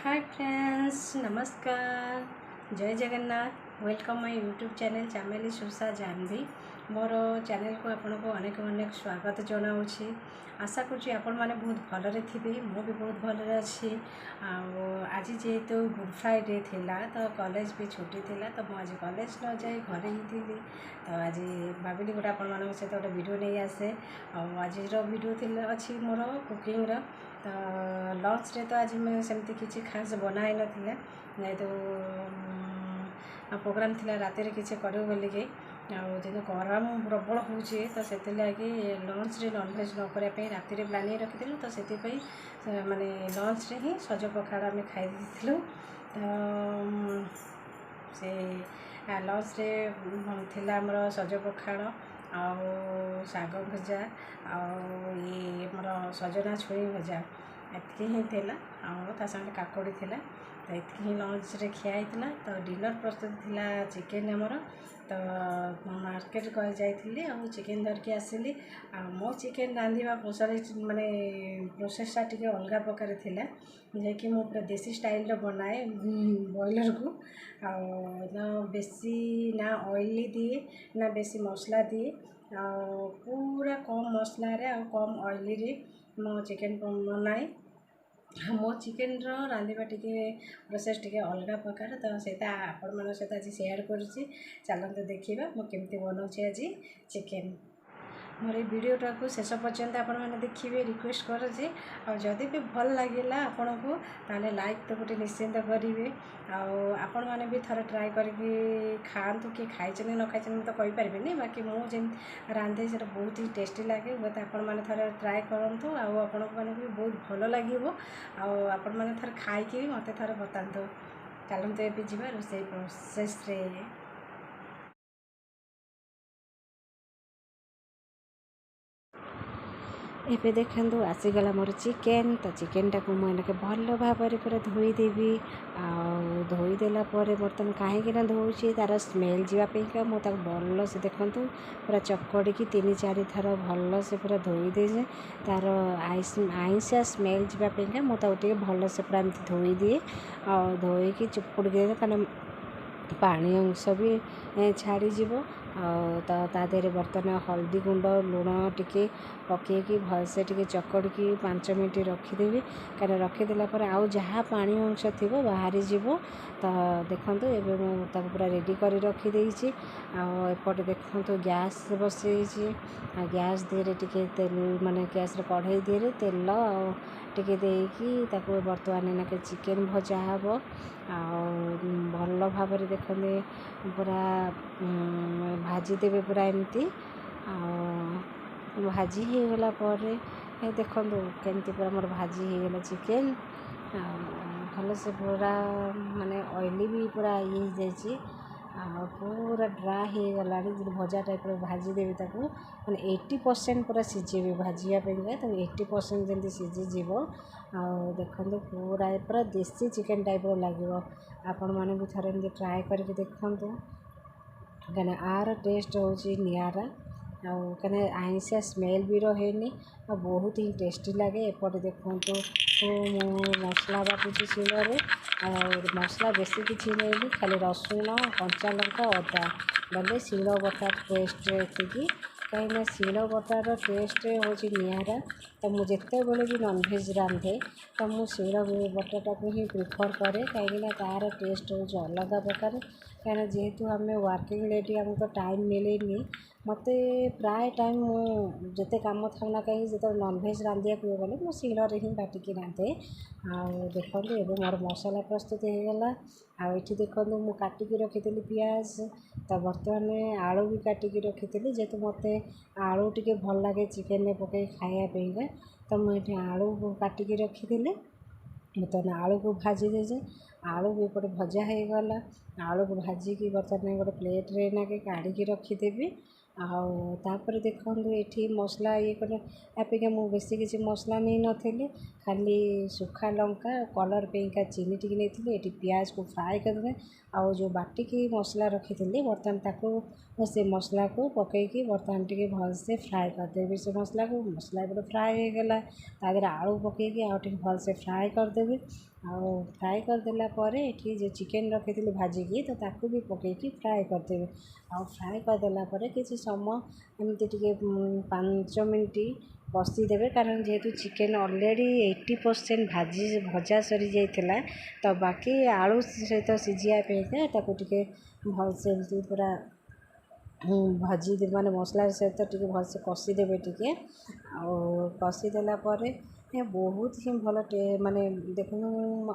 हाय friends, नमस्कार, जय Jagannath. Welcome my YouTube channel Chameli Susha Janvi. मोर चैनल को आपन को अनेक अनेक स्वागत जनाऊँगी। आशा करुँच आपण मैंने बहुत भलरे थे, मु भी बहुत भलरे अच्छी। आज जेहेतु गुड फ्राइडे थिला तो कॉलेज भी छुट्टी थिला, तो मुझे आज कॉलेज न जाए घरे ही थी। तो आज भाविली गोटे आपण मान सहित गोटे वीडियो नहीं आसे। आज वीडियो थी अच्छी मोर कुकिंग रो। तो लंच रे तो आज मैं सेमती किसी खास बनाई ना, तो प्रोग्राम थिला राति किसी कर बोलिके जो गरम प्रबल हो तो से लगे लंच रे नॉनवेज न करने राति प्लानिंग रखी। तो से माने लंच रे ही सज पखाड़ आम खाई तो से लंच रे थिला हमर सज पखाड़ शाग भजा आमर सजना छुई भजा एतकी ही थिला संगे काकड़ी थिला। तो एतकी ही लंच रे खिया होता। तो डिनर प्रस्तुत थिला चिकेन आमर। तो मार्केट जाइली आ चिकेन धरिकी आसिली। मो चिकेन रांधिबा माने प्रोसेसटा टिके अलग प्रकार थिला, जेकि मो पूरा देसी स्टाइल बनाए बॉयलर को। बेसी ना ऑयली दिए ना बेसी मसला दिए, पूरा कम मसला रे कम ऑयली रे मो चिकेन बनाए। मो चिकेन रांधिबा टिके प्रोसेस टिके अलग प्रकार। तो सेटा आपण मान सहित आज शेयर करुँची। चलते देखिबा मो केमती बनाऊँची आज चिकेन। मोर वीडियोटा को शेष पर्यंत आपण मैंने देखिए रिक्वेस्ट करुँचे। जदि भी भल लगे आपण को ताले लाइक तो गोटे निश्चिंत करेंगे। आपण मैंने भी थोड़ा ट्राए करके खातु कि खाई न खाई तो कहींपारे, बाकी मुझे रांधे से बहुत ही टेस्टी लगे। हूँ आपण मैंने थोड़ा ट्राए करूँ आपण मैंने भी बहुत भल लगे। आपण मैंने थोड़ा खाई मत थोड़ा बतातु। चलते ये जी रोसे प्रोसेस रे। एबे देखंतु आसीगला मोर चिकेन। तो चिकेन टाको मुझे भल भाव पूरा धोईदेवी। धोईदेला बर्तमान कहीं धोची तार स्मेल जावाई मुझे भल से देखूँ पूरा चकड़ी की 3-4 थर भल से पूरा धोईदे। तार आइंसिया स्मेल जावाई मुझे भल से पूरा एमती धोईदिए। धोईकी चिपुड़ दिए कारण पानी अंश भी छाड़ीज। ता देहरे बर्तमान हल्दी गुंड लुण टिके पकईकि भलसे टिके चकड़ी 5 मिनट रखीदेवी। कारण रखीदेला आउ जहाँ पानी अंश थी बाहरी जीव। तो देखूँ एबे मुझे पूरा रेडी कर रखीदे। एपटे देखूँ गैस बसई गैस दिए टिके तेल माने गैस कढ़ई दिए तेल टिके देकी बर्तमान एनाके चिकेन भजा हम। भल भाव देखते पूरा भाजीदेवे पूरा एमती भाजी हो गला देखूँ केमती पूरा मोर भाजी हो गला चिकेन। भल से पूरा माने ऑयली भी पूरा ये जाइए पूरा ड्राए हो गला भजा टाइप भाजीदेवी माने 80% पूरा सीझेबी भाजापी। तो 80% जमी सीझीज देखते पूरा पूरा देसी चिकेन टाइप लगे। आपण मैंने भी थोड़े एमती ट्राए करके देखूँ कहीं आर टेस्ट हूँ निरा। कहीं आइंसिया स्मेल भी रहेनी बहुत ही टेस्टी लगे। एपटे देखूँ मसला बाटुची शिଳରେ मसला बेसी किसी नहीं, खाली रसुण कंचा लंका अदा बोले शिल बटा पेस्ट एति कहीं शिल बटार टेस्ट हूँ निरा। तो मुझे बड़े भी नॉनवेज रांधे तो मुझे शिल बटाटा को ही प्रिफर करे कहीं तार टेस्ट हूँ अलग प्रकार। कहीं जेहेतु आम वर्किंग लेडी आमको टाइम मिलेनी, मत प्राय टाइम मुझे कम था ना कहीं जो नॉनवेज रांधिया गले मुझे शिलर ही बाटिकी रांधे। देखो ये मोर मसला प्रस्तुत होगला। ये देखो मुझे काटिकी रखी पियाज। तो बर्तमान आलू भी काटिकी रखी जेहेतु मत आलू टे भल लगे चिकेन में पकई खायापा। तो मुझे आलू काटिकी रखी बर्तमान आलू को भाजी दे। आलू भी एपटे भजा हो गला। आलू को भाजिकी बर्तमान गोटे प्लेट रे नाके काढ़ी रखीदेवी। तापर देखूँ ये मसला ये करें मुझे बेसी किसी मसला नहीं नी, खाली सुखा लंका कलर पेका चीनी टी नहीं। ये पियाज को फ्राए करदे जो बाटिकी मसला रखी बर्तमान ताको से मसला को पकईकि बर्तमान टी भलसे फ्राए करदेवी। से मसला को मसला एपटे फ्राए हो गला तादेह आलू पकईकि भलसे फ्राए करदेवी। ଆଉ ଫ୍ରାଏ କରିଦେଲା ପରେ ଏଠି ଯେଉଁ ଚିକେନ୍ ରଖିଥିଲି ଭାଜିକି ତ ତାକୁ ବି ପକେଇକି ଫ୍ରାଏ କରିଦେବେ। ଆଉ ଫ୍ରାଏ କରିଦେଲା ପରେ କିଛି ସମୟ ଏମିତି ଟିକେ 5 ମିନିଟ୍ କଷିଦେବେ, କାରଣ ଯେହେତୁ ଚିକେନ୍ ଅଲରେଡ଼ି 80% ଭଜା ସରିଯାଇଥିଲା, ତ ବାକି ଆଳୁ ସହିତ ସିଝିବା ପାଇଁକା ତାକୁ ଟିକେ ଭଲସେ ଏମିତି ପୁରା ଭାଜିଦେବେ, ମାନେ ମସଲା ସହିତ ଟିକେ ଭଲସେ କଷିଦେବେ ଟିକେ। ଆଉ କଷିଦେଲା ପରେ ବହୁତ ହିଁ ଭଲ ମାନେ ଦେଖନ୍ତୁ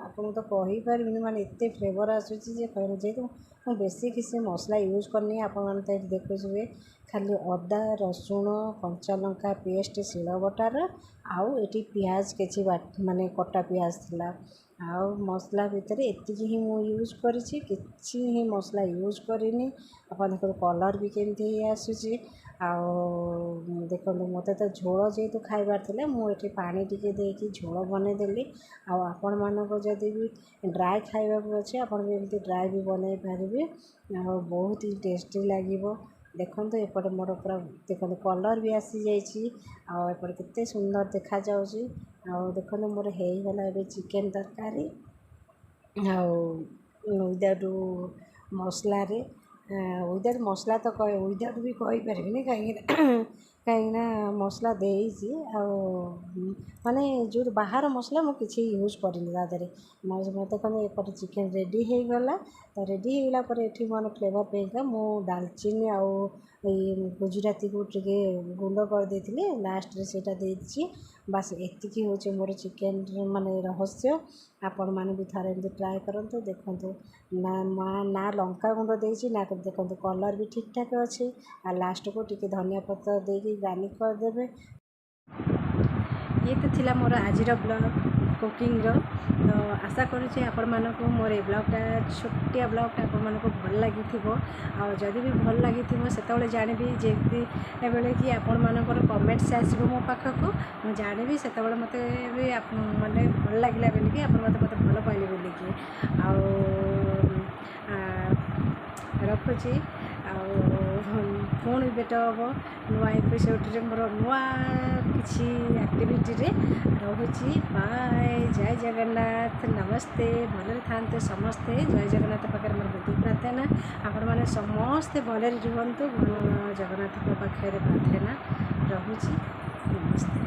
ଆପଣଙ୍କୁ ତ କହିପାରିବିନି, ମାନେ ଏତେ ଫ୍ଲେଭର୍ ଆସୁଛି ଯେ କହିବେ, ଯେହେତୁ ମୁଁ ବେଶୀ କିଛି ମସଲା ୟୁଜ୍ କରିନି, ଆପଣମାନେ ତ ଏଠି ଦେଖୁଥିବେ ଖାଲି ଅଦା ରସୁଣ କଞ୍ଚା ଲଙ୍କା ପେଷ୍ଟ ଶିଳବଟାର, ଆଉ ଏଠି ପିଆଜ କିଛି ମାନେ କଟା ପିଆଜ ଥିଲା। ଆଉ ମସଲା ଭିତରେ ଏତିକି ହିଁ ମୁଁ ୟୁଜ୍ କରିଛି, କିଛି ହିଁ ମସଲା ୟୁଜ୍ କରିନି। ଆପଣ ଦେଖନ୍ତୁ କଲର୍ ବି କେମିତି ଆସୁଛି। ଆଉ ଦେଖନ୍ତୁ ମୋତେ ତ ଝୋଳ ଯେହେତୁ ଖାଇବାର ଥିଲା, ମୁଁ ଏଠି ପାଣି ଟିକେ ଦେଇକି ଝୋଳ ବନେଇଦେଲି। ଆଉ ଆପଣମାନଙ୍କୁ ଯଦି ବି ଡ୍ରାଏ ଖାଇବାକୁ ଅଛି, ଆପଣ ବି ଏମିତି ଡ୍ରାଏ ବି ବନେଇ ପାରିବେ। ଆଉ ବହୁତ ହି ଟେଷ୍ଟି ଲାଗିବ। ଦେଖନ୍ତୁ ଏପଟେ ମୋର ପୁରା ଦେଖନ୍ତୁ କଲର୍ ବି ଆସିଯାଇଛି, ଆଉ ଏପଟେ କେତେ ସୁନ୍ଦର ଦେଖାଯାଉଛି। ଆଉ ଦେଖନ୍ତୁ ମୋର ହେଇଗଲା ଏବେ ଚିକେନ୍ ତରକାରୀ, ଆଉ ୱିଦାଉଟ୍ ମସଲାରେ, ୱିଦାଉଟ୍ ମସଲା ତ ୱିଦାଉଟ୍ ବି କହିପାରିବିନି, କାହିଁକିନା ମସଲା ଦେଇଛି। ଆଉ ମାନେ ଯେଉଁ ବାହାର ମସଲା ମୁଁ କିଛି ୟୁଜ୍ କରିନି ତା ଦେହରେ। ମୋତେ କହିଲେ ଏପଟେ ଚିକେନ୍ ରେଡ଼ି ହେଇଗଲା। ତ ରେଡ଼ି ହେଇଗଲା ପରେ ଏଠି ମାନେ ଫ୍ଲେଭର୍ ପାଇଁକା ମୁଁ ଡାଲଚିନି ଆଉ ଏଇ ଗୁଜୁରାତିକୁ ଟିକେ ଗୁଣ୍ଡ କରିଦେଇଥିଲି, ଲାଷ୍ଟରେ ସେଇଟା ଦେଇଛି। ବାସ୍ ଏତିକି ହେଉଛି ମୋର ଚିକେନ୍ ମାନେ ରହସ୍ୟ। ଆପଣମାନେ ବି ଥରେ ଏମିତି ଟ୍ରାଏ କରନ୍ତୁ। ଦେଖନ୍ତୁ ନା ଲଙ୍କା ଗୁଣ୍ଡ ଦେଇଛି, ନା ଦେଖନ୍ତୁ କଲର୍ ବି ଠିକ୍ଠାକ୍ ଅଛି। ଆଉ ଲାଷ୍ଟକୁ ଟିକେ ଧନିଆ ପତ୍ର ଦେଇକି ଗାର୍ନିଶ୍ କରିଦେବେ। ଇଏ ତ ଥିଲା ମୋର ଆଜିର ବ୍ଲଗ୍ କୁକିଂର। ତ ଆଶା କରୁଛି ଆପଣମାନଙ୍କୁ ମୋର ଏ ବ୍ଲଗ୍ଟା, ଛୋଟିଆ ବ୍ଲଗ୍ଟା ଆପଣମାନଙ୍କୁ ଭଲ ଲାଗିଥିବ। ଆଉ ଯଦି ବି ଭଲ ଲାଗିଥିବ ସେତେବେଳେ ଜାଣିବି, ଯେତେବେଳେ କି ଆପଣମାନଙ୍କର କମେଣ୍ଟସ୍ ଆସିବ ମୋ ପାଖକୁ, ମୁଁ ଜାଣିବି ସେତେବେଳେ ମୋତେ ବି ମାନେ ଭଲ ଲାଗିଲା ବୋଲିକି, ଆପଣ ମୋତେ ଭଲ କହିଲେ ବୋଲିକି। ଆଉ ରଖୁଛି। ଆଉ ପୁଣି ଭେଟ ହେବ ନୂଆ ଏପିସୋଡ଼୍ରେ, ମୋର ନୂଆ କିଛି ଆକ୍ଟିଭିଟିରେ। ରହୁଛି, ବାଏ, ଜୟ ଜଗନ୍ନାଥ, ନମସ୍ତେ। ଭଲରେ ଥାଆନ୍ତୁ ସମସ୍ତେ। ଜୟ ଜଗନ୍ନାଥ ପାଖରେ ମୋର ଗୋଟିଏ ପ୍ରାର୍ଥନା, ଆପଣମାନେ ସମସ୍ତେ ଭଲରେ ରୁହନ୍ତୁ। ଜଗନ୍ନାଥଙ୍କ ପାଖରେ ପ୍ରାର୍ଥନା। ରହୁଛି, ନମସ୍ତେ।